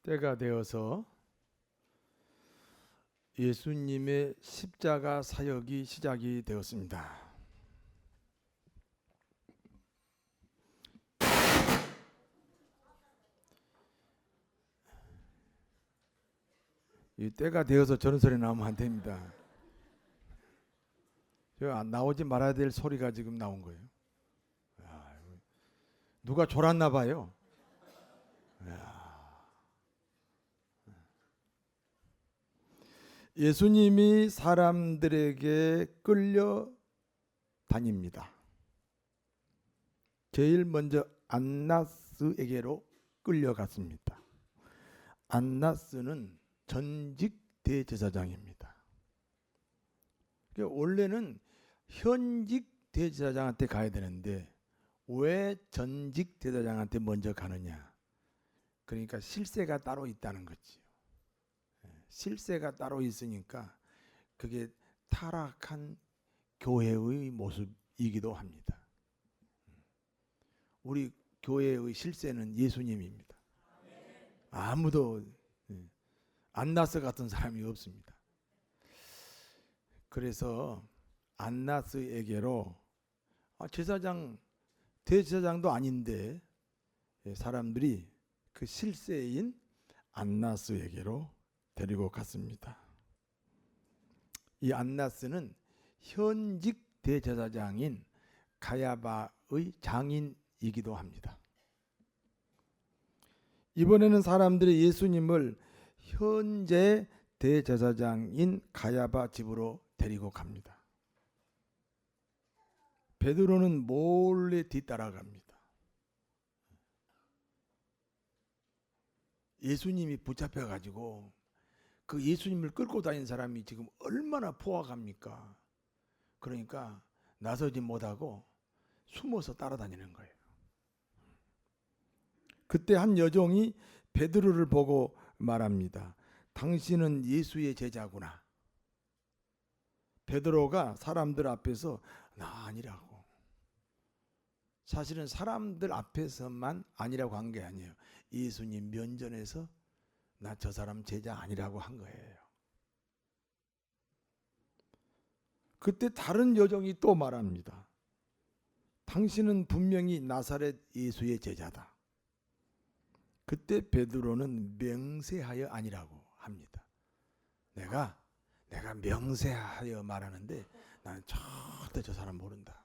때가 되어서 예수님의 십자가 사역이 시작이 되었습니다. 이 때가 되어서 저런 소리 나오면 안 됩니다. 나오지 말아야 될 소리가 지금 나온 거예요. 누가 졸았나 봐요. 예수님이 사람들에게 끌려 다닙니다. 제일 먼저 안나스에게로 끌려갔습니다. 안나스는 전직 대제사장입니다. 원래는 현직 대제사장한테 가야 되는데 왜 전직 대제사장한테 먼저 가느냐? 그러니까 실세가 따로 있다는 거지. 실세가 따로 있으니까 그게 타락한 교회의 모습이기도 합니다. 우리 교회의 실세는 예수님입니다. 아무도 안나스 같은 사람이 없습니다. 그래서 안나스에게로 대제사장도 아닌데 사람들이 그 실세인 안나스에게로 데리고 갔습니다. 이 안나스는 현직 대제사장인 가야바의 장인이기도 합니다. 이번에는 사람들이 예수님을 현재 대제사장인 가야바 집으로 데리고 갑니다. 베드로는 몰래 뒤따라갑니다. 예수님이 붙잡혀가지고 그 예수님을 끌고 다니는 사람이 지금 얼마나 포악합니까? 그러니까 나서지 못하고 숨어서 따라다니는 거예요. 그때 한 여종이 베드로를 보고 말합니다. 당신은 예수의 제자구나. 베드로가 사람들 앞에서 나 아니라고. 사실은 사람들 앞에서만 아니라고 한 게 아니에요. 예수님 면전에서 나 저 사람 제자 아니라고 한 거예요. 그때 다른 여종이 또 말합니다. 당신은 분명히 나사렛 예수의 제자다. 그때 베드로는 명세하여 아니라고 합니다. 내가 명세하여 말하는데 나는 절대 저 사람 모른다.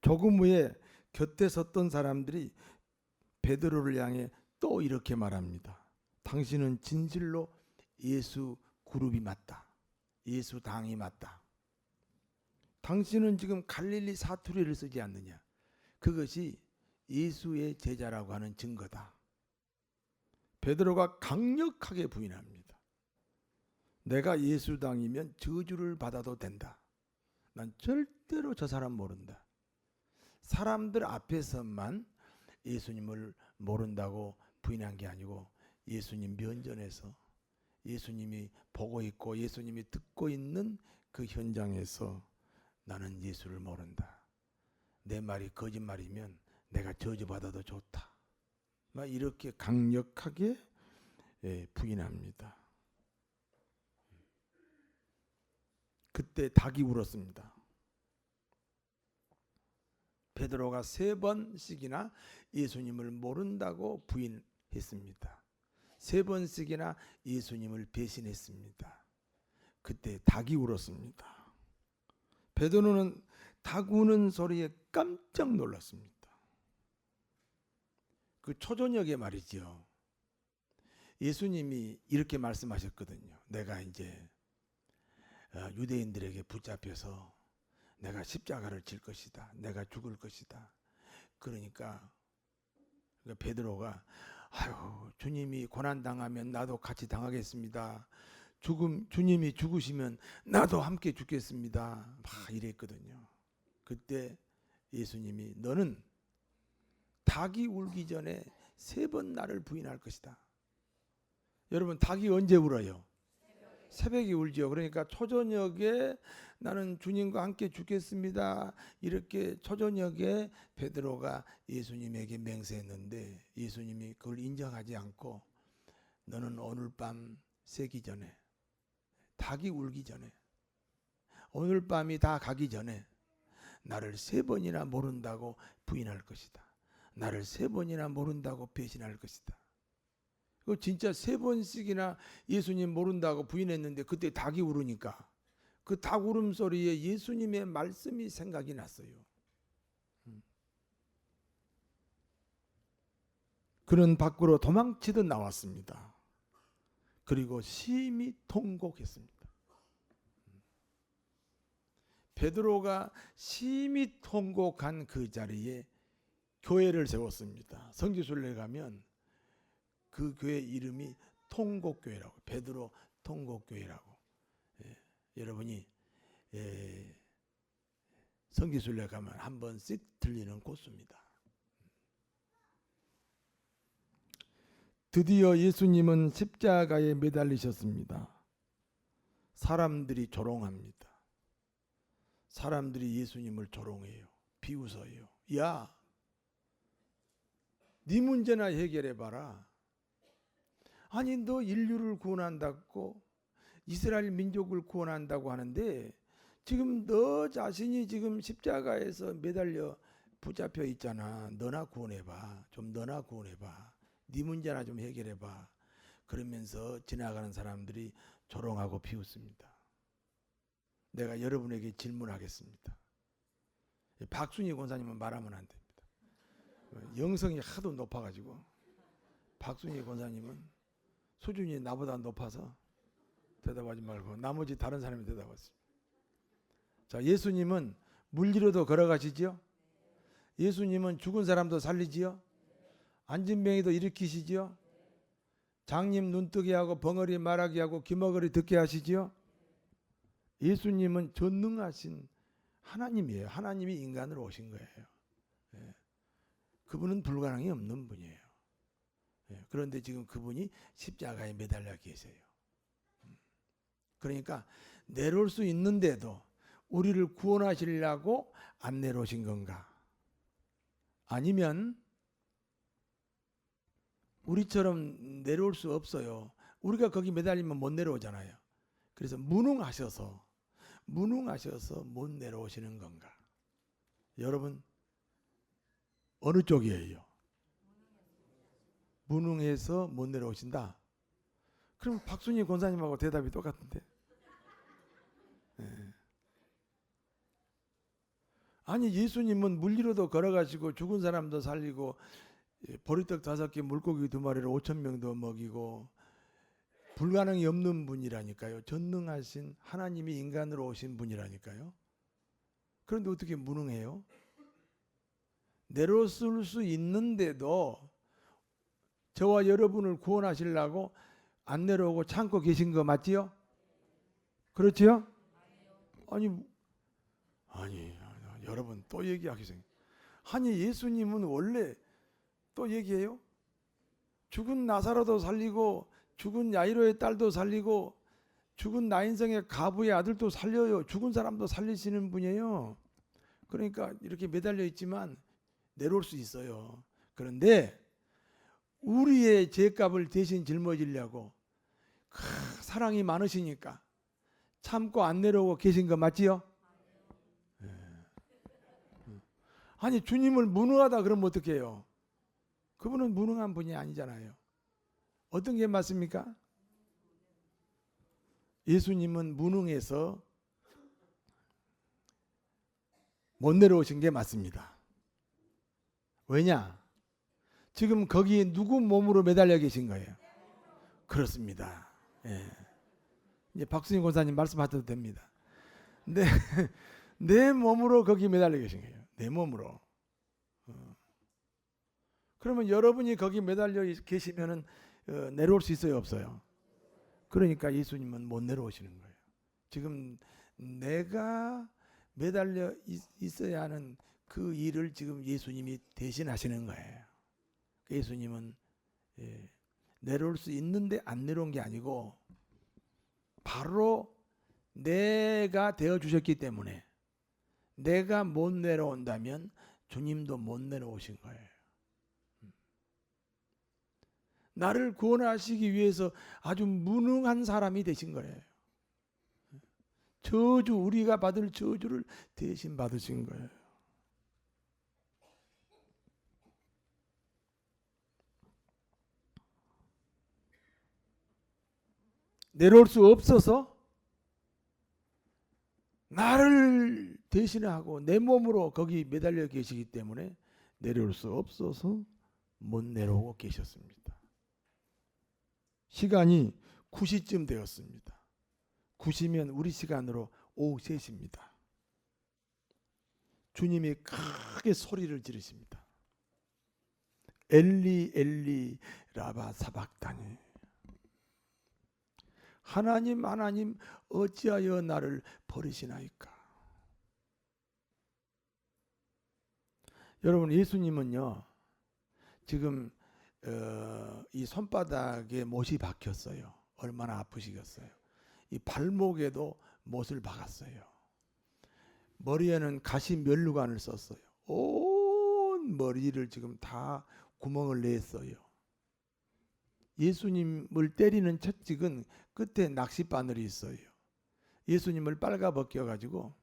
조금 후에 곁에 섰던 사람들이 베드로를 향해 또 이렇게 말합니다. 당신은 진실로 예수 그룹이 맞다. 예수 당이 맞다. 당신은 지금 갈릴리 사투리를 쓰지 않느냐. 그것이 예수의 제자라고 하는 증거다. 베드로가 강력하게 부인합니다. 내가 예수 당이면 저주를 받아도 된다. 난 절대로 저 사람 모른다. 사람들 앞에서만 예수님을 모른다고 부인한 게 아니고 예수님 면전에서 예수님이 보고 있고 예수님이 듣고 있는 그 현장에서 나는 예수를 모른다. 내 말이 거짓말이면 내가 저주받아도 좋다. 막 이렇게 강력하게 부인합니다. 그때 닭이 울었습니다. 베드로가 3번씩이나 예수님을 모른다고 부인했습니다. 3번씩이나 예수님을 배신했습니다. 그때 닭이 울었습니다. 베드로는 닭 우는 소리에 깜짝 놀랐습니다. 그 초저녁에 말이죠. 예수님이 이렇게 말씀하셨거든요. 내가 이제 유대인들에게 붙잡혀서 내가 십자가를 질 것이다. 내가 죽을 것이다. 그러니까 베드로가 아유, 주님이 고난당하면 나도 같이 당하겠습니다. 주님이 죽으시면 나도 함께 죽겠습니다. 막 이랬거든요. 그때 예수님이 너는 닭이 울기 전에 3번 나를 부인할 것이다. 여러분 닭이 언제 울어요? 새벽에 울지요. 그러니까 초저녁에 나는 주님과 함께 죽겠습니다. 이렇게 초저녁에 베드로가 예수님에게 맹세했는데 예수님이 그걸 인정하지 않고 너는 오늘 밤 새기 전에, 닭이 울기 전에, 오늘 밤이 다 가기 전에 나를 3번이나 모른다고 부인할 것이다. 나를 3번이나 모른다고 배신할 것이다. 그 진짜 3번씩이나 예수님 모른다고 부인했는데 그때 닭이 울으니까 그 닭 울음소리에 예수님의 말씀이 생각이 났어요. 그는 밖으로 도망치듯 나왔습니다. 그리고 심히 통곡했습니다. 베드로가 심히 통곡한 그 자리에 교회를 세웠습니다. 성지순례 가면 그 교회 이름이 통곡교회라고, 베드로 통곡교회라고. 여러분이 성지순례 가면 한 번씩 들리는 곳입니다. 드디어 예수님은 십자가에 매달리셨습니다. 사람들이 조롱합니다. 사람들이 예수님을 조롱해요. 비웃어요. 야, 네 문제나 해결해봐라. 아니 너 인류를 구원한다고, 이스라엘 민족을 구원한다고 하는데 지금 너 자신이 지금 십자가에서 매달려 붙잡혀 있잖아. 너나 구원해봐. 좀 너나 구원해봐. 네 문제나 좀 해결해봐. 그러면서 지나가는 사람들이 조롱하고 비웃습니다. 내가 여러분에게 질문하겠습니다. 박순희 권사님은 말하면 안 됩니다. 영성이 하도 높아가지고 박순희 권사님은 수준이 나보다 높아서 대답하지 말고 나머지 다른 사람이 대답했습니다. 자, 예수님은 물리로도 걸어가시지요? 예수님은 죽은 사람도 살리지요? 앉은 병이도 일으키시지요? 장님 눈뜨게 하고 벙어리 말하게 하고 귀머거리 듣게 하시지요? 예수님은 전능하신 하나님이에요. 하나님이 인간으로 오신 거예요. 그분은 불가능이 없는 분이에요. 그런데 지금 그분이 십자가에 매달려 계세요. 그러니까 내려올 수 있는데도 우리를 구원하시려고 안 내려오신 건가? 아니면 우리처럼 내려올 수 없어요. 우리가 거기 매달리면 못 내려오잖아요. 그래서 무능하셔서 못 내려오시는 건가? 여러분 어느 쪽이에요? 무능해서 못 내려오신다? 그럼 박순희 권사님하고 대답이 똑같은데. 아니 예수님은 물리로도 걸어가시고 죽은 사람도 살리고 보리떡 5개 물고기 2마리를 5,000명도 먹이고 불가능이 없는 분이라니까요. 전능하신 하나님이 인간으로 오신 분이라니까요. 그런데 어떻게 무능해요? 내려올 수 있는데도 저와 여러분을 구원하시려고 안 내려오고 참고 계신 거 맞지요? 그렇지요? 아니 여러분 또 얘기하기 생각. 아니 예수님은 원래 또 얘기해요? 죽은 나사로도 살리고 죽은 야이로의 딸도 살리고 죽은 나인성의 가부의 아들도 살려요. 죽은 사람도 살리시는 분이에요. 그러니까 이렇게 매달려 있지만 내려올 수 있어요. 그런데 우리의 죄값을 대신 짊어지려고 사랑이 많으시니까 참고 안 내려오고 계신 거 맞지요? 아니 주님을 무능하다 그러면 어떡해요? 그분은 무능한 분이 아니잖아요. 어떤 게 맞습니까? 예수님은 무능해서 못 내려오신 게 맞습니다. 왜냐? 지금 거기 누구 몸으로 매달려 계신 거예요? 그렇습니다. 이제 박순희 권사님 말씀하셔도 됩니다. 내 몸으로 거기 매달려 계신 거예요. 내 몸으로. 그러면 여러분이 거기 매달려 계시면은 내려올 수 있어요, 없어요? 그러니까 예수님은 못 내려오시는 거예요. 지금 내가 매달려 있어야 하는 그 일을 지금 예수님이 대신하시는 거예요. 예수님은 내려올 수 있는데 안 내려온 게 아니고 바로 내가 되어 주셨기 때문에 내가 못 내려온다면 주님도 못 내려오신 거예요. 나를 구원하시기 위해서 아주 무능한 사람이 되신 거예요. 저주, 우리가 받을 저주를 대신 받으신 거예요. 내려올 수 없어서 나를 대신하고 내 몸으로 거기 매달려 계시기 때문에 내려올 수 없어서 못 내려오고 계셨습니다. 시간이 9시쯤 되었습니다. 9시면 우리 시간으로 오후 3시입니다. 주님이 크게 소리를 지르십니다. 엘리 엘리 라바 사박다니, 하나님 하나님 어찌하여 나를 버리시나이까. 여러분, 예수님은요 지금 이 손바닥에 못이 박혔어요. 얼마나 아프시겠어요. 이 발목에도 못을 박았어요. 머리에는 가시 면류관을 썼어요. 온 머리를 지금 다 구멍을 냈어요. 예수님을 때리는 채찍은 끝에 낚싯바늘이 있어요. 예수님을 빨가벗겨 가지고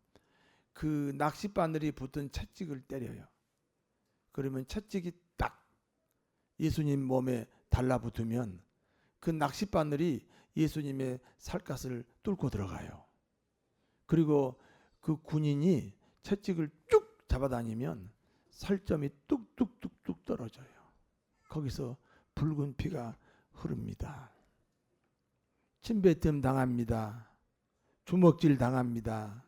그 낚싯바늘이 붙은 채찍을 때려요. 그러면 채찍이 딱 예수님 몸에 달라붙으면 그 낚싯바늘이 예수님의 살갗을 뚫고 들어가요. 그리고 그 군인이 채찍을 쭉 잡아다니면 살점이 뚝뚝뚝뚝 떨어져요. 거기서 붉은 피가 흐릅니다. 침뱉음 당합니다. 주먹질 당합니다.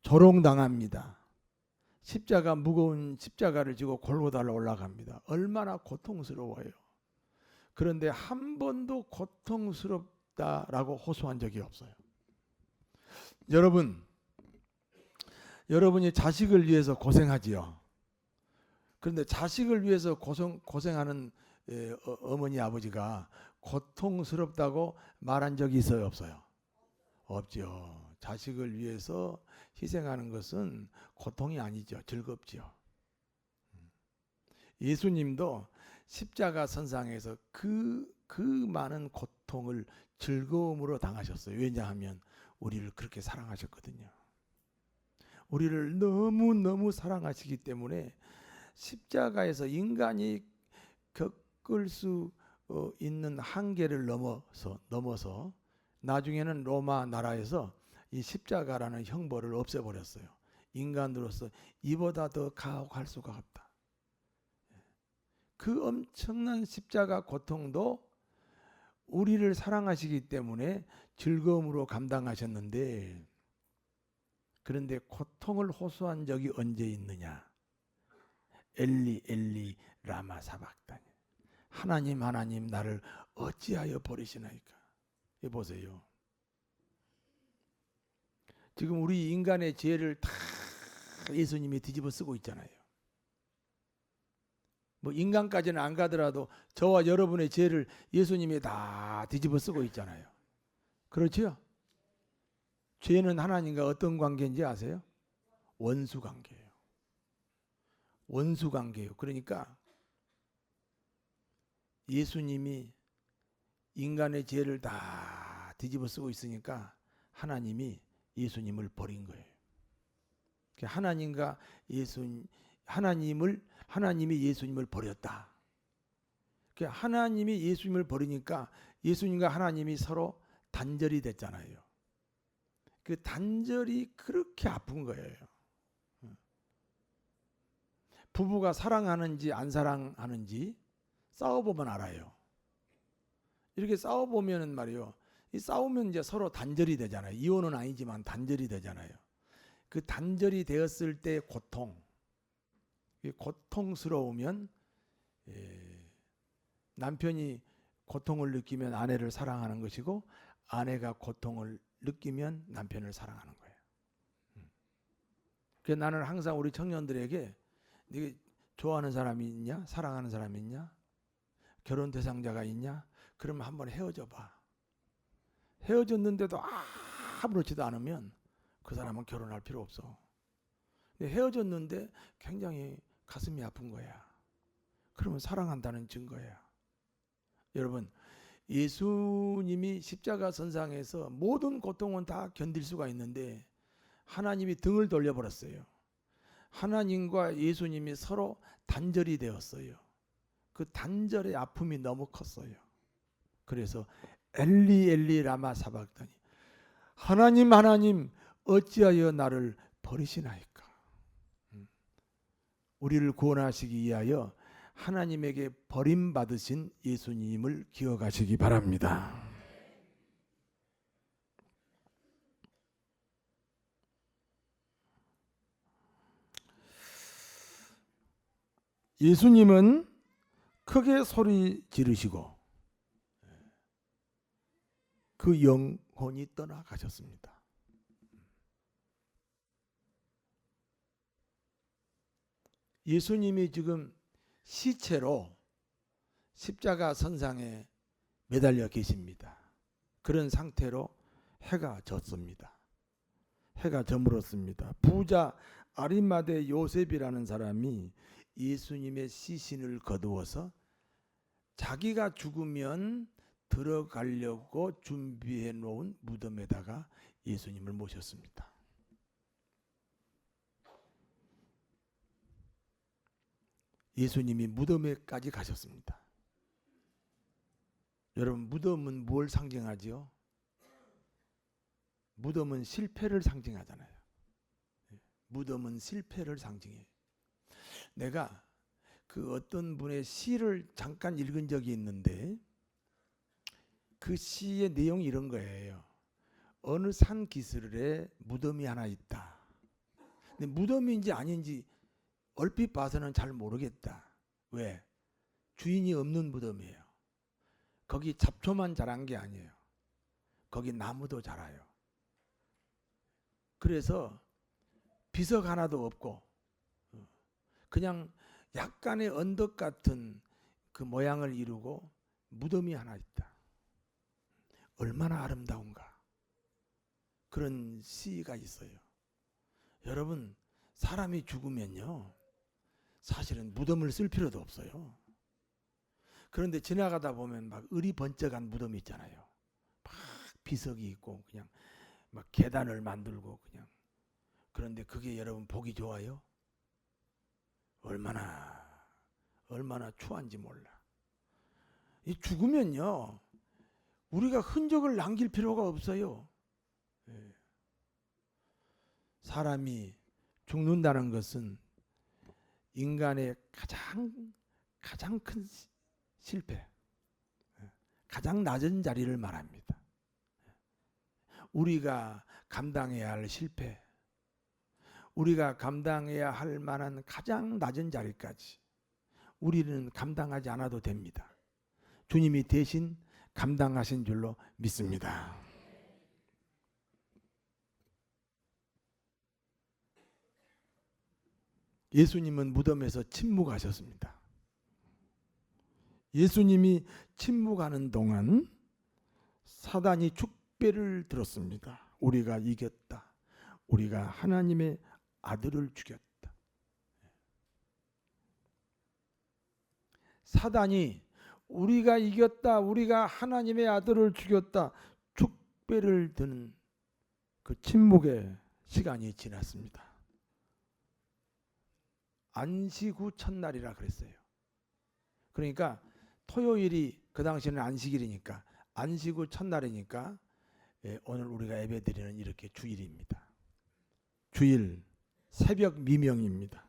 조롱 당합니다. 십자가, 무거운 십자가를 지고 골고다로 올라갑니다. 얼마나 고통스러워요. 그런데 한 번도 고통스럽다라고 호소한 적이 없어요. 여러분이 자식을 위해서 고생하지요. 그런데 자식을 위해서 고생하는 어머니 아버지가 고통스럽다고 말한 적이 있어요, 없어요? 없죠. 자식을 위해서 희생하는 것은 고통이 아니죠. 즐겁죠. 예수님도 십자가 선상에서 그 많은 고통을 즐거움으로 당하셨어요. 왜냐하면 우리를 그렇게 사랑하셨거든요. 우리를 너무너무 사랑하시기 때문에 십자가에서 인간이 겪을 수 있는 한계를 넘어서 나중에는 로마 나라에서 이 십자가라는 형벌을 없애버렸어요. 인간으로서 이보다 더 가혹할 수가 없다. 그 엄청난 십자가 고통도 우리를 사랑하시기 때문에 즐거움으로 감당하셨는데, 그런데 고통을 호소한 적이 언제 있느냐? 엘리 엘리 라마 사박다니, 하나님 하나님 나를 어찌하여 버리시나이까. 이 보세요. 지금 우리 인간의 죄를 다 예수님이 뒤집어 쓰고 있잖아요. 뭐 인간까지는 안 가더라도 저와 여러분의 죄를 예수님이 다 뒤집어 쓰고 있잖아요. 그렇죠? 죄는 하나님과 어떤 관계인지 아세요? 원수 관계예요. 원수 관계예요. 그러니까 예수님이 인간의 죄를 다 뒤집어 쓰고 있으니까 하나님이 예수님을 버린 거예요. 하나님과 하나님이 예수님을 버렸다. 하나님이 예수님을 버리니까 예수님과 하나님이 서로 단절이 됐잖아요. 그 단절이 그렇게 아픈 거예요. 부부가 사랑하는지 안 사랑하는지 싸워보면 알아요. 이렇게 싸워보면 말이요, 이 싸우면 이제 서로 단절이 되잖아요. 이혼은 아니지만 단절이 되잖아요. 그 단절이 되었을 때 고통스러우면 남편이 고통을 느끼면 아내를 사랑하는 것이고, 아내가 고통을 느끼면 남편을 사랑하는 거예요. 그래서 나는 항상 우리 청년들에게, 네가 좋아하는 사람이 있냐? 사랑하는 사람이 있냐? 결혼 대상자가 있냐? 그러면 한번 헤어져 봐. 헤어졌는데도 아무렇지도 않으면 그 사람은 결혼할 필요 없어. 헤어졌는데 굉장히 가슴이 아픈 거야. 그러면 사랑한다는 증거야. 여러분, 예수님이 십자가 선상에서 모든 고통은 다 견딜 수가 있는데 하나님이 등을 돌려버렸어요. 하나님과 예수님이 서로 단절이 되었어요. 그 단절의 아픔이 너무 컸어요. 그래서 엘리 엘리 라마 사박다니, 하나님 하나님 어찌하여 나를 버리시나이까. 우리를 구원하시기 위하여 하나님에게 버림받으신 예수님을 기억하시기 바랍니다. 예수님은 크게 소리 지르시고 그 영혼이 떠나가셨습니다. 예수님이 지금 시체로 십자가 선상에 매달려 계십니다. 그런 상태로 해가 졌습니다. 해가 저물었습니다. 부자 아리마대 요셉이라는 사람이 예수님의 시신을 거두어서 자기가 죽으면 들어가려고 준비해 놓은 무덤에다가 예수님을 모셨습니다. 예수님이 무덤에까지 가셨습니다. 여러분, 무덤은 뭘 상징하지요? 무덤은 실패를 상징하잖아요. 무덤은 실패를 상징해요. 내가 그 어떤 분의 시를 잠깐 읽은 적이 있는데 그 시의 내용이 이런 거예요. 어느 산 기슭에 무덤이 하나 있다. 근데 무덤인지 아닌지 얼핏 봐서는 잘 모르겠다. 왜? 주인이 없는 무덤이에요. 거기 잡초만 자란 게 아니에요. 거기 나무도 자라요. 그래서 비석 하나도 없고 그냥 약간의 언덕 같은 그 모양을 이루고 무덤이 하나 있다. 얼마나 아름다운가. 그런 시가 있어요. 여러분, 사람이 죽으면요, 사실은 무덤을 쓸 필요도 없어요. 그런데 지나가다 보면 막 을이 번쩍한 무덤이 있잖아요. 막 비석이 있고 그냥 막 계단을 만들고 그냥. 그런데 그게 여러분 보기 좋아요? 얼마나 추한지 몰라. 이 죽으면요, 우리가 흔적을 남길 필요가 없어요. 사람이 죽는다는 것은 인간의 가장 큰 실패, 가장 낮은 자리를 말합니다. 우리가 감당해야 할 실패, 우리가 감당해야 할 만한 가장 낮은 자리까지 우리는 감당하지 않아도 됩니다. 주님이 대신 감당하신 줄로 믿습니다. 예수님은 무덤에서 침묵하셨습니다. 예수님이 침묵하는 동안 사단이 축배를 들었습니다. 우리가 이겼다. 우리가 하나님의 아들을 죽였다. 사단이 우리가 이겼다. 우리가 하나님의 아들을 죽였다. 축배를 드는 그 침묵의 시간이 지났습니다. 안식 후 첫날이라 그랬어요. 그러니까 토요일이 그 당시에는 안식일이니까 안식 후 첫날이니까 오늘 우리가 예배드리는 이렇게 주일입니다. 주일 새벽 미명입니다.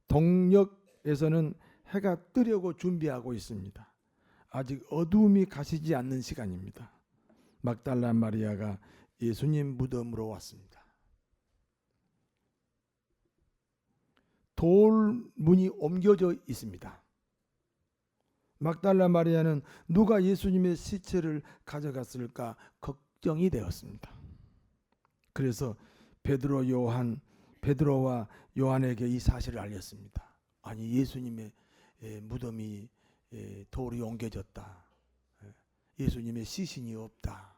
동역에서는 해가 뜨려고 준비하고 있습니다. 아직 어두움이 가시지 않는 시간입니다. 막달라 마리아가 예수님 무덤으로 왔습니다. 돌문이 옮겨져 있습니다. 막달라 마리아는 누가 예수님의 시체를 가져갔을까 걱정이 되었습니다. 그래서 베드로와 요한에게 이 사실을 알렸습니다. 아니, 예수님의 무덤이 돌이 옮겨졌다. 예수님의 시신이 없다.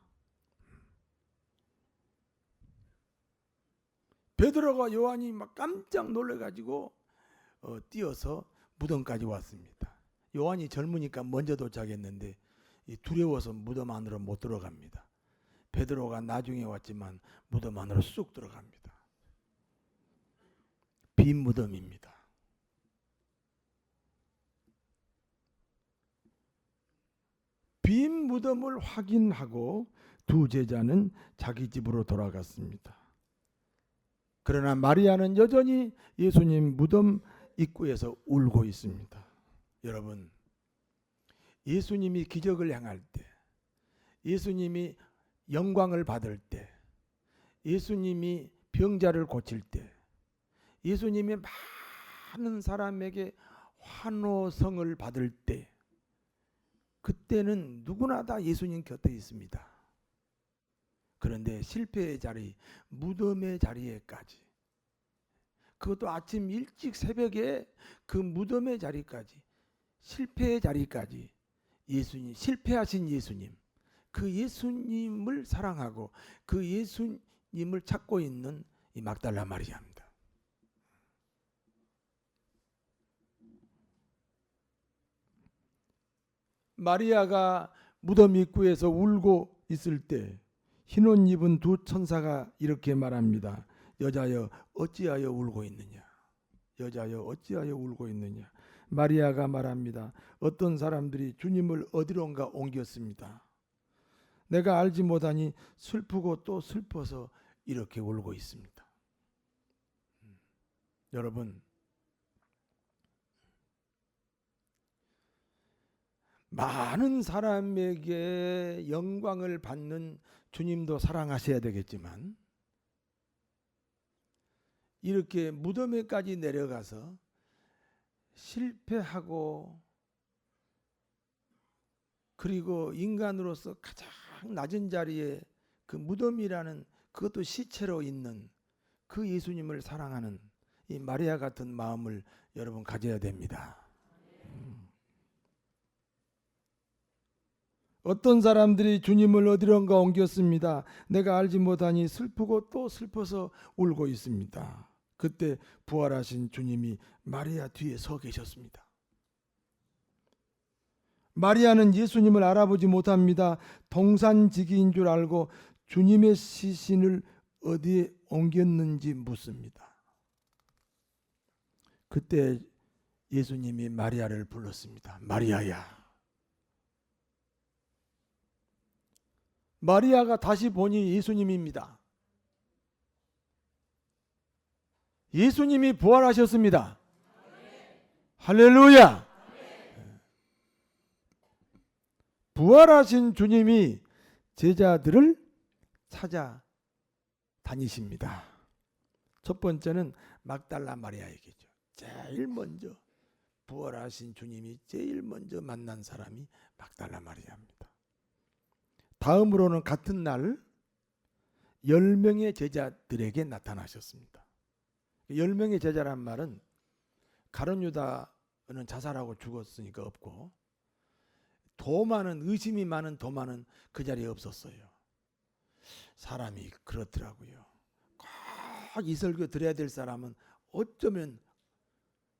베드로가 요한이 막 깜짝 놀래가지고 뛰어서 무덤까지 왔습니다. 요한이 젊으니까 먼저 도착했는데 두려워서 무덤 안으로 못 들어갑니다. 베드로가 나중에 왔지만 무덤 안으로 쑥 들어갑니다. 빈 무덤입니다. 빈 무덤을 확인하고 두 제자는 자기 집으로 돌아갔습니다. 그러나 마리아는 여전히 예수님 무덤 입구에서 울고 있습니다. 여러분, 예수님이 기적을 행할 때, 예수님이 영광을 받을 때, 예수님이 병자를 고칠 때, 예수님이 많은 사람에게 환호성을 받을 때, 그때는 누구나 다 예수님 곁에 있습니다. 그런데 실패의 자리, 무덤의 자리에까지, 그것도 아침 일찍 새벽에 그 무덤의 자리까지, 실패의 자리까지 예수님, 실패하신 예수님, 그 예수님을 사랑하고 그 예수님을 찾고 있는 이 막달라 마리아입니다. 마리아가 무덤 입구에서 울고 있을 때 흰옷 입은 두 천사가 이렇게 말합니다. 여자여 어찌하여 울고 있느냐? 여자여 어찌하여 울고 있느냐? 마리아가 말합니다. 어떤 사람들이 주님을 어디론가 옮겼습니다. 내가 알지 못하니 슬프고 또 슬퍼서 이렇게 울고 있습니다. 여러분, 많은 사람에게 영광을 받는 주님도 사랑하셔야 되겠지만 이렇게 무덤에까지 내려가서 실패하고 그리고 인간으로서 가장 낮은 자리에 그 무덤이라는 그것도 시체로 있는 그 예수님을 사랑하는 이 마리아 같은 마음을 여러분 가져야 됩니다. 어떤 사람들이 주님을 어디론가 옮겼습니다. 내가 알지 못하니 슬프고 또 슬퍼서 울고 있습니다. 그때 부활하신 주님이 마리아 뒤에 서 계셨습니다. 마리아는 예수님을 알아보지 못합니다. 동산지기인 줄 알고 주님의 시신을 어디에 옮겼는지 묻습니다. 그때 예수님이 마리아를 불렀습니다. 마리아야. 마리아가 다시 보니 예수님입니다. 예수님이 부활하셨습니다. 할렐루야. 부활하신 주님이 제자들을 찾아 다니십니다. 첫 번째는 막달라 마리아 얘기죠. 제일 먼저 부활하신 주님이 제일 먼저 만난 사람이 막달라 마리아입니다. 다음으로는 같은 날 10명의 제자들에게 나타나셨습니다. 10명의 제자란 말은 가룟 유다는 자살하고 죽었으니까 없고 도마는, 의심이 많은 도마는 그 자리에 없었어요. 사람이 그렇더라고요. 꼭 이 설교 드려야 될 사람은 어쩌면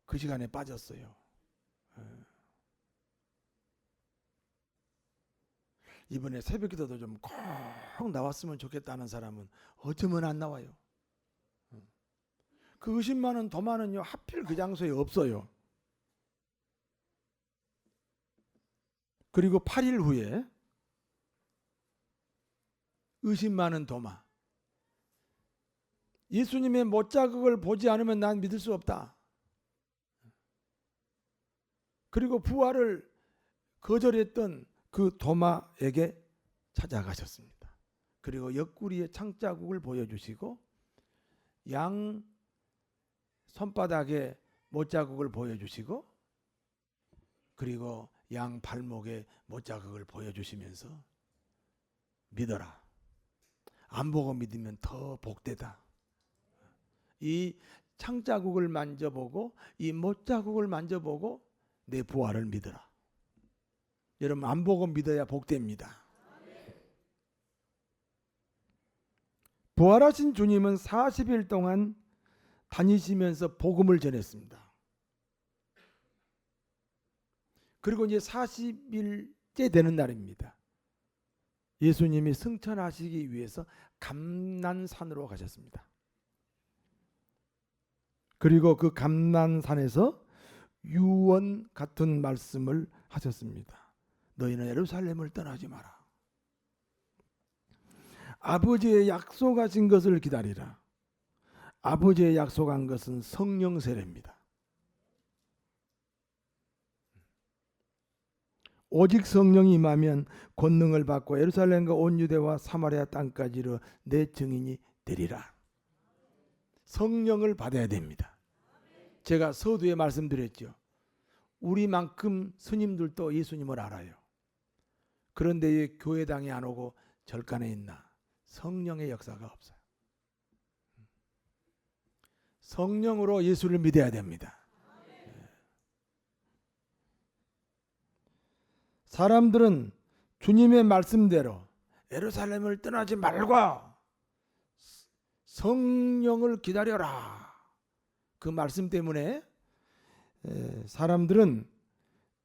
그 시간에 빠졌어요. 이번에 새벽기도도 좀 꼭 나왔으면 좋겠다는 사람은 어쩌면 안 나와요. 그 의심 많은 도마는요, 하필 그 장소에 없어요. 그리고 8일 후에 의심 많은 도마, 예수님의 못자국을 보지 않으면 난 믿을 수 없다. 그리고 부활을 거절했던 그 도마에게 찾아가셨습니다. 그리고 옆구리에 창자국을 보여주시고 양 손바닥에 못자국을 보여주시고 그리고 양 발목에 못자국을 보여주시면서 믿어라. 안 보고 믿으면 더 복되다. 이 창자국을 만져보고 이 못자국을 만져보고 내 부활을 믿어라. 여러분, 안 보고 믿어야 복됩니다. 부활하신 주님은 40일 동안 다니시면서 복음을 전했습니다. 그리고 이제 40일째 되는 날입니다. 예수님이 승천하시기 위해서 감난산으로 가셨습니다. 그리고 그 감난산에서 유언 같은 말씀을 하셨습니다. 너희는 예루살렘을 떠나지 마라. 아버지의 약속하신 것을 기다리라. 아버지의 약속한 것은 성령 세례입니다. 오직 성령이 임하면 권능을 받고 예루살렘과 온 유대와 사마리아 땅까지 이르러 내 증인이 되리라. 성령을 받아야 됩니다. 제가 서두에 말씀드렸죠. 우리만큼 스님들도 예수님을 알아요. 그런데 왜 교회당에 안 오고 절간에 있나? 성령의 역사가 없어요. 성령으로 예수를 믿어야 됩니다. 사람들은 주님의 말씀대로 예루살렘을 떠나지 말고 성령을 기다려라. 그 말씀 때문에 사람들은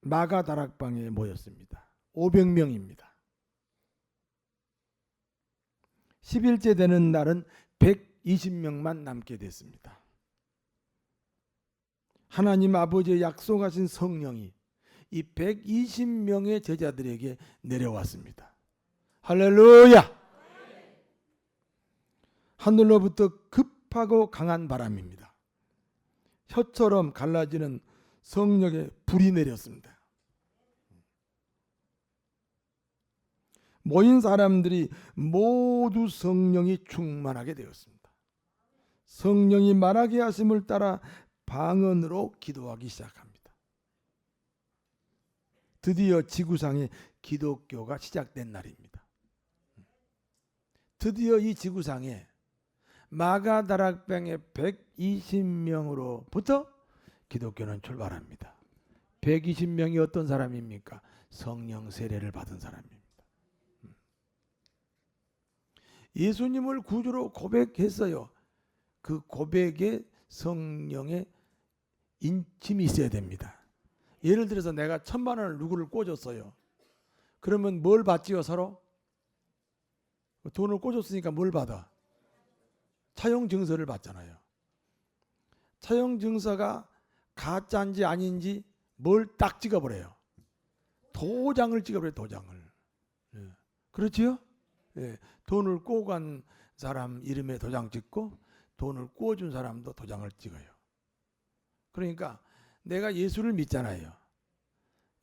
마가 다락방에 모였습니다. 500명입니다. 10일째 되는 날은 120명만 남게 됐습니다. 하나님 아버지의 약속하신 성령이 이 120명의 제자들에게 내려왔습니다. 할렐루야! 하늘로부터 급하고 강한 바람입니다. 혀처럼 갈라지는 성령의 불이 내렸습니다. 모인 사람들이 모두 성령이 충만하게 되었습니다. 성령이 말하게 하심을 따라 방언으로 기도하기 시작합니다. 드디어 지구상에 기독교가 시작된 날입니다. 드디어 이 지구상에 마가다락방의 120명으로부터 기독교는 출발합니다. 120명이 어떤 사람입니까? 성령 세례를 받은 사람입니다. 예수님을 구주로 고백했어요. 그 고백에 성령의 인침이 있어야 됩니다. 예를 들어서 내가 1,000만 원을 누구를 꿔줬어요. 그러면 뭘 받지요 서로? 돈을 꿔줬으니까 뭘 받아? 차용증서를 받잖아요. 차용증서가 가짜인지 아닌지 뭘 딱 찍어버려요. 도장을 찍어버려요. 도장을. 그렇지요? 돈을 꿔간 사람 이름에 도장 찍고 돈을 꿔준 사람도 도장을 찍어요. 그러니까 내가 예수를 믿잖아요.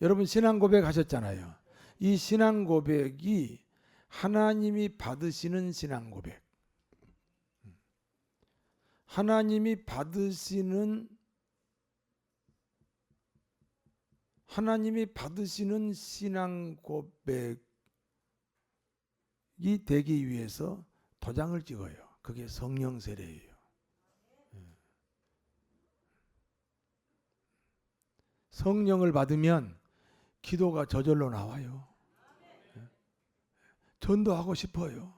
여러분 신앙 고백 하셨잖아요. 이 신앙 고백이 하나님이 받으시는 신앙 고백. 하나님이 받으시는 신앙 고백이 되기 위해서 도장을 찍어요. 그게 성령 세례예요. 성령을 받으면 기도가 저절로 나와요. 전도하고 싶어요.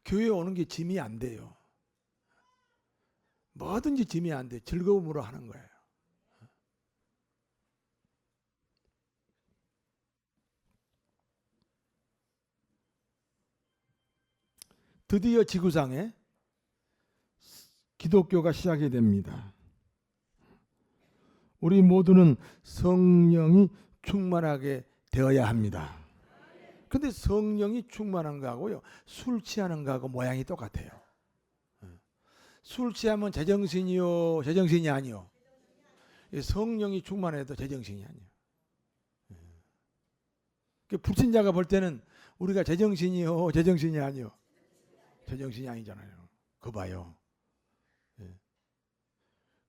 교회 오는 게 짐이 안 돼요. 뭐든지 짐이 안 돼. 즐거움으로 하는 거예요. 드디어 지구상에 기독교가 시작이 됩니다. 우리 모두는 성령이 충만하게 되어야 합니다. 근데 성령이 충만한 거하고요, 술 취하는 거하고 모양이 똑같아요. 술 취하면 제정신이요, 제정신이 아니요. 성령이 충만해도 제정신이 아니요. 불신자가 볼 때는 우리가 제정신이요, 제정신이 아니요. 제정신이 아니잖아요. 그거 봐요.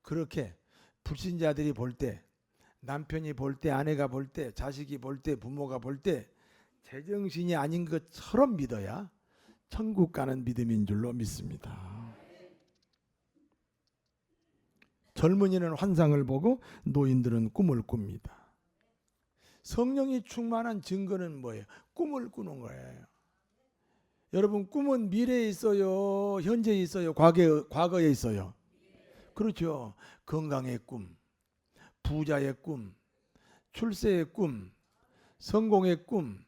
그렇게 불신자들이 볼 때, 남편이 볼 때, 아내가 볼 때, 자식이 볼 때, 부모가 볼 때 제정신이 아닌 것처럼 믿어야 천국 가는 믿음인 줄로 믿습니다. 젊은이는 환상을 보고 노인들은 꿈을 꿉니다. 성령이 충만한 증거는 뭐예요? 꿈을 꾸는 거예요. 여러분 꿈은 미래에 있어요? 현재에 있어요? 과거에 있어요? 그렇죠. 건강의 꿈, 부자의 꿈, 출세의 꿈, 성공의 꿈.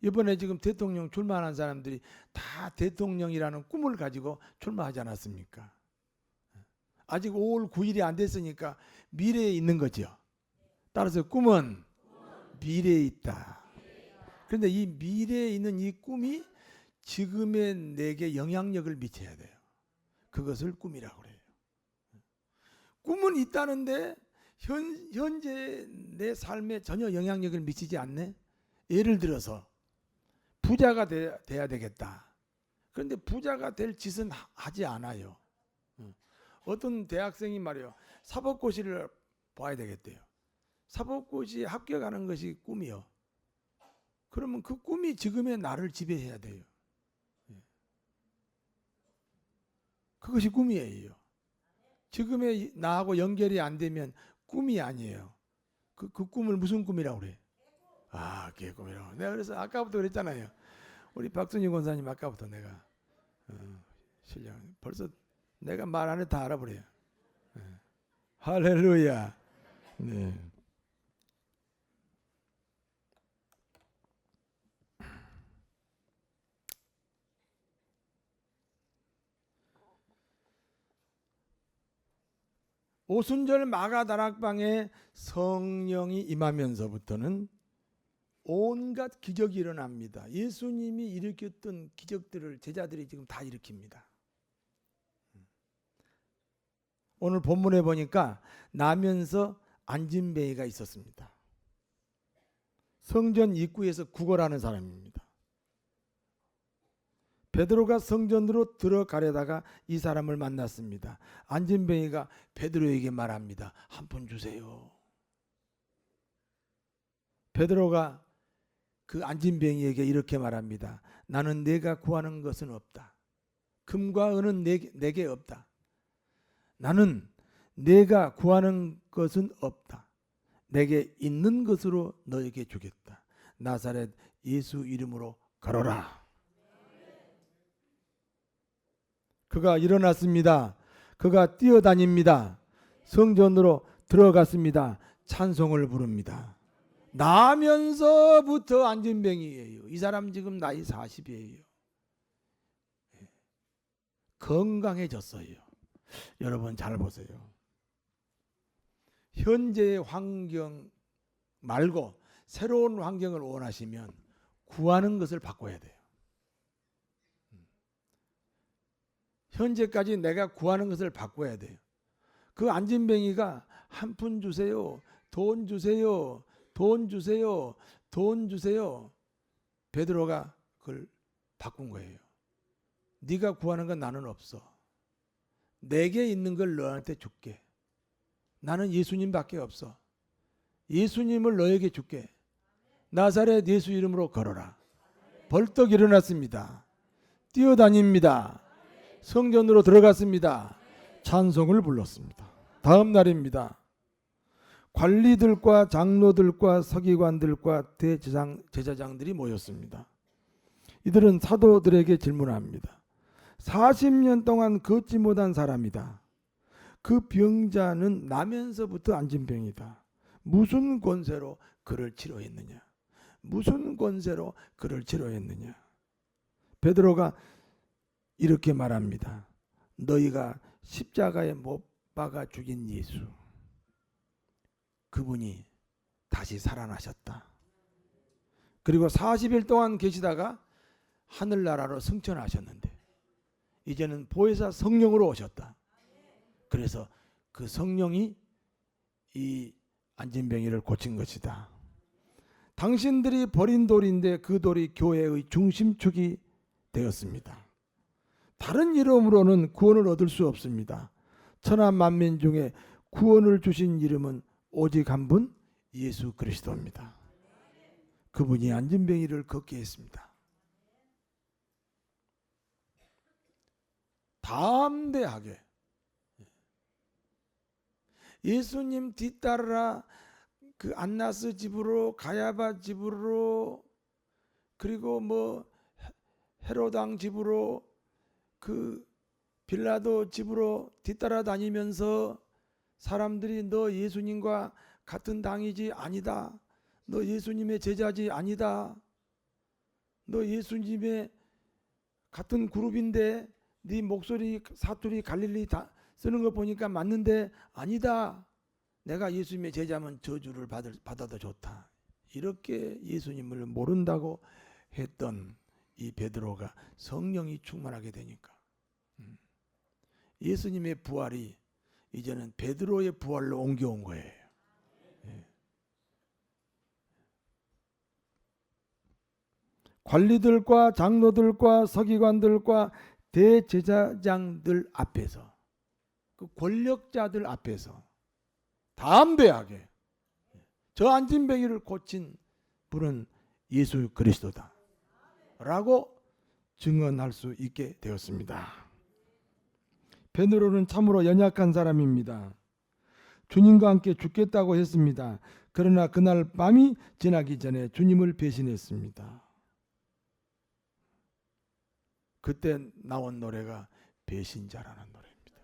이번에 지금 대통령 출마하는 사람들이 다 대통령이라는 꿈을 가지고 출마하지 않았습니까? 아직 5월 9일이 안 됐으니까 미래에 있는 거죠. 따라서 꿈은 미래에 있다. 그런데 이 미래에 있는 이 꿈이 지금의 내게 영향력을 미쳐야 돼요. 그것을 꿈이라고 그래요. 꿈은 있다는데 현재 내 삶에 전혀 영향력을 미치지 않네. 예를 들어서 부자가 돼야 되겠다. 그런데 부자가 될 짓은 하지 않아요. 어떤 대학생이 말이요, 사법고시를 봐야 되겠대요. 사법고시 합격하는 것이 꿈이요. 그러면 그 꿈이 지금의 나를 지배해야 돼요. 그것이 꿈이에요. 지금의 나하고 연결이 안 되면 꿈이 아니에요. 그 꿈을 무슨 꿈이라고 그래? 아, 그게 꿈이라고. 내가 그래서 아까부터 그랬잖아요. 우리 박순희 권사님 아까부터 내가 신령 벌써 내가 말 안 해도 다 알아버려요. 할렐루야. 네. 오순절 마가다락방에 성령이 임하면서부터는 온갖 기적이 일어납니다. 예수님이 일으켰던 기적들을 제자들이 지금 다 일으킵니다. 오늘 본문에 보니까 나면서 안진뱅이가 있었습니다. 성전 입구에서 구걸하는 사람입니다. 베드로가 성전으로 들어가려다가 이 사람을 만났습니다. 안진뱅이가 베드로에게 말합니다. 한 푼 주세요. 베드로가 그 안진뱅이에게 이렇게 말합니다. 나는 내가 구하는 것은 없다. 금과 은은 내게 없다. 나는 내가 구하는 것은 없다. 내게 있는 것으로 너에게 주겠다. 나사렛 예수 이름으로 걸어라. 그가 일어났습니다. 그가 뛰어다닙니다. 성전으로 들어갔습니다. 찬송을 부릅니다. 나면서부터 안진뱅이에요. 이 사람 지금 나이 40이에요. 건강해졌어요. 여러분 잘 보세요. 현재의 환경 말고 새로운 환경을 원하시면 구하는 것을 바꿔야 돼요. 현재까지 내가 구하는 것을 바꿔야 돼요. 그 안진뱅이가 한 푼 주세요. 돈 주세요. 돈 주세요. 돈 주세요. 베드로가 그걸 바꾼 거예요. 네가 구하는 건 나는 없어. 내게 있는 걸 너한테 줄게. 나는 예수님밖에 없어. 예수님을 너에게 줄게. 나사렛 예수 이름으로 걸어라. 벌떡 일어났습니다. 뛰어다닙니다. 성전으로 들어갔습니다. 찬송을 불렀습니다. 다음 날입니다. 관리들과 장로들과 서기관들과 대제사장들이 모였습니다. 이들은 사도들에게 질문합니다. 40년 동안 걷지 못한 사람이다. 그 병자는 나면서부터 안진병이다. 무슨 권세로 그를 치료했느냐? 무슨 권세로 그를 치료했느냐? 베드로가 이렇게 말합니다. 너희가 십자가에 못 박아 죽인 예수, 그분이 다시 살아나셨다. 그리고 40일 동안 계시다가 하늘나라로 승천하셨는데 이제는 보혜사 성령으로 오셨다. 그래서 그 성령이 이 안진뱅이를 고친 것이다. 당신들이 버린 돌인데 그 돌이 교회의 중심축이 되었습니다. 다른 이름으로는 구원을 얻을 수 없습니다. 천하 만민 중에 구원을 주신 이름은 오직 한 분, 예수 그리스도입니다. 그분이 안진뱅이를 걷게 했습니다. 담대하게 예수님 뒤따라 그 안나스 집으로, 가야바 집으로, 그리고 뭐 헤롯 왕 집으로 그 빌라도 집으로 뒤따라 다니면서 사람들이 너 예수님과 같은 당이지 아니다. 너 예수님의 제자지 아니다. 너 예수님의 같은 그룹인데 네 목소리 사투리 갈릴리 다 쓰는 거 보니까 맞는데 아니다. 내가 예수님의 제자면 저주를 받아도 좋다. 이렇게 예수님을 모른다고 했던 이 베드로가 성령이 충만하게 되니까 예수님의 부활이 이제는 베드로의 부활로 옮겨온 거예요. 관리들과 장로들과 서기관들과 대제사장들 앞에서, 그 권력자들 앞에서 담대하게 저 안진뱅이를 고친 분은 예수 그리스도다 라고 증언할 수 있게 되었습니다. 베드로는 참으로 연약한 사람입니다. 주님과 함께 죽겠다고 했습니다. 그러나 그날 밤이 지나기 전에 주님을 배신했습니다. 그때 나온 노래가 배신자라는 노래입니다.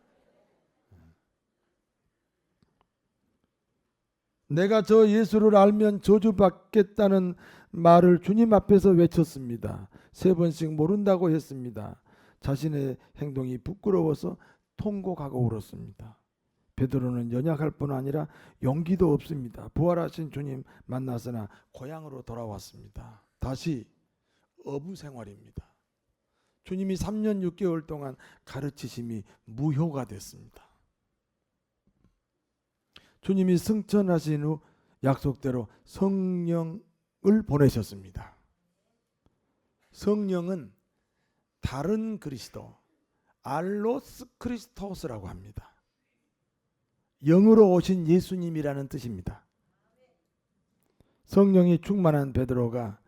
내가 저 예수를 알면 저주받겠다는 말을 주님 앞에서 외쳤습니다. 3번씩 모른다고 했습니다. 자신의 행동이 부끄러워서 통곡하고 울었습니다. 베드로는 연약할 뿐 아니라 용기도 없습니다. 부활하신 주님 만나서나 고향으로 돌아왔습니다. 다시 어부 생활입니다. 주님이 3년 6개월 동안 가르치심이 무효가 됐습니다. 주님이 승천하신 후 약속대로 성령을 보내셨습니다. 성령은 다른 그리스도, 알로스 크리스토스라고 합니다. 영으로 오신 예수님이라는 뜻입니다. 성령이 충만한 베드로가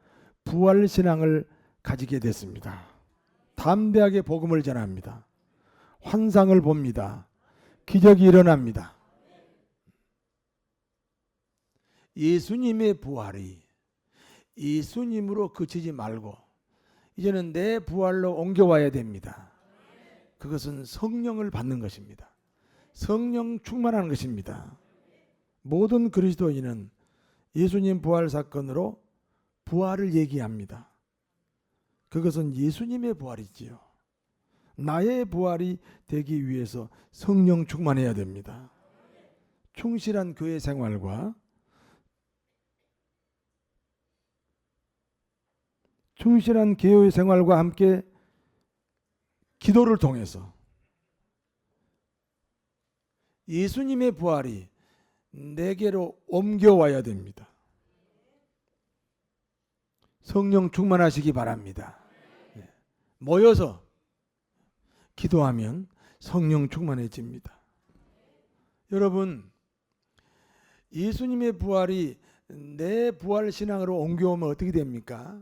부활신앙을 가지게 됐습니다. 담대하게 복음을 전합니다. 환상을 봅니다. 기적이 일어납니다. 예수님의 부활이 예수님으로 그치지 말고 이제는 내 부활로 옮겨와야 됩니다. 그것은 성령을 받는 것입니다. 성령 충만한 것입니다. 모든 그리스도인은 예수님 부활 사건으로 부활을 얘기합니다. 그것은 예수님의 부활이지요. 나의 부활이 되기 위해서 성령 충만해야 됩니다. 충실한 교회 생활과 충실한 교회 생활과 함께 기도를 통해서 예수님의 부활이 내게로 옮겨와야 됩니다. 성령 충만하시기 바랍니다. 모여서 기도하면 성령 충만해집니다. 여러분, 예수님의 부활이 내 부활 신앙으로 옮겨오면 어떻게 됩니까?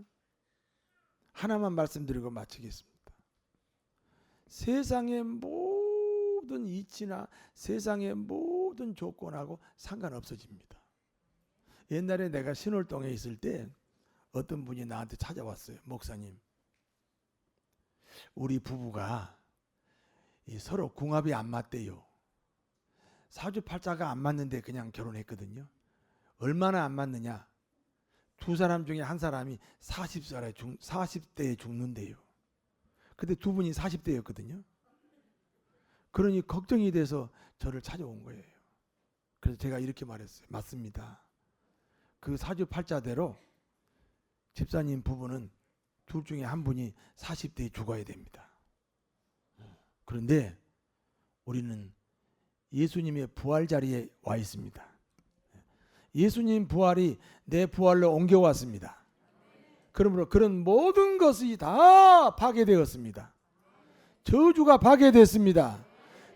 하나만 말씀드리고 마치겠습니다. 세상의 모든 이치나 세상의 모든 조건하고 상관없어집니다. 옛날에 내가 신월동에 있을 때 어떤 분이 나한테 찾아왔어요. 목사님, 우리 부부가 서로 궁합이 안 맞대요. 사주팔자가 안 맞는데 그냥 결혼했거든요. 얼마나 안 맞느냐? 2사람 중에 한 사람이 40대에 죽는데요. 근데 2분이 40대였거든요. 그러니 걱정이 돼서 저를 찾아온 거예요. 그래서 제가 이렇게 말했어요. 맞습니다. 그 사주팔자대로 집사님 부부는 둘 중에 한 분이 40대에 죽어야 됩니다. 그런데 우리는 예수님의 부활 자리에 와 있습니다. 예수님 부활이 내 부활로 옮겨왔습니다. 그러므로 그런 모든 것이 다 파괴되었습니다. 저주가 파괴됐습니다.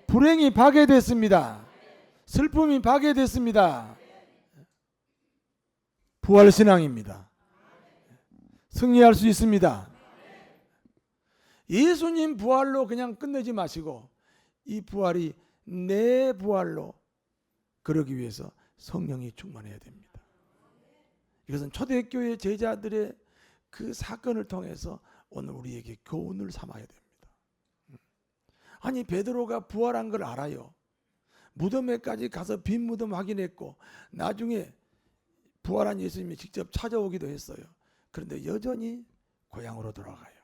불행이 파괴됐습니다. 슬픔이 파괴됐습니다. 부활신앙입니다. 승리할 수 있습니다. 예수님 부활로 그냥 끝내지 마시고 이 부활이 내 부활로 그러기 위해서 성령이 충만해야 됩니다. 이것은 초대교회 제자들의 그 사건을 통해서 오늘 우리에게 교훈을 삼아야 됩니다. 아니 베드로가 부활한 걸 알아요. 무덤에까지 가서 빈 무덤 확인했고 나중에 부활한 예수님이 직접 찾아오기도 했어요. 그런데 여전히 고향으로 돌아가요.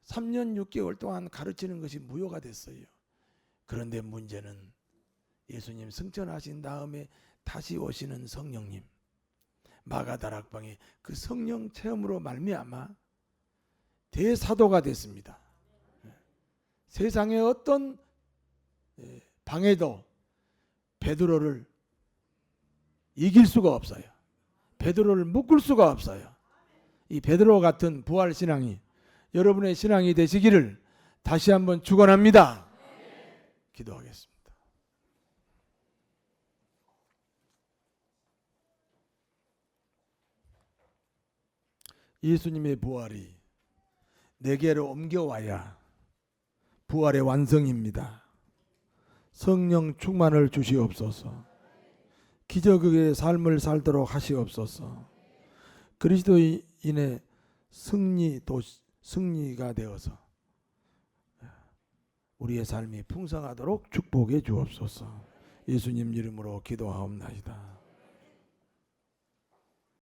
3년 6개월 동안 가르치는 것이 무효가 됐어요. 그런데 문제는 예수님 승천하신 다음에 다시 오시는 성령님, 마가다락방에 그 성령 체험으로 말미암아 대사도가 됐습니다. 세상의 어떤 방해도 베드로를 이길 수가 없어요. 베드로를 묶을 수가 없어요. 이 베드로 같은 부활 신앙이 여러분의 신앙이 되시기를 다시 한번 축원합니다. 기도하겠습니다. 예수님의 부활이 내게로 옮겨와야 부활의 완성입니다. 성령 충만을 주시옵소서. 기적의 삶을 살도록 하시옵소서. 그리스도인의 승리가 되어서 우리의 삶이 풍성하도록 축복해 주옵소서. 예수님 이름으로 기도하옵나이다.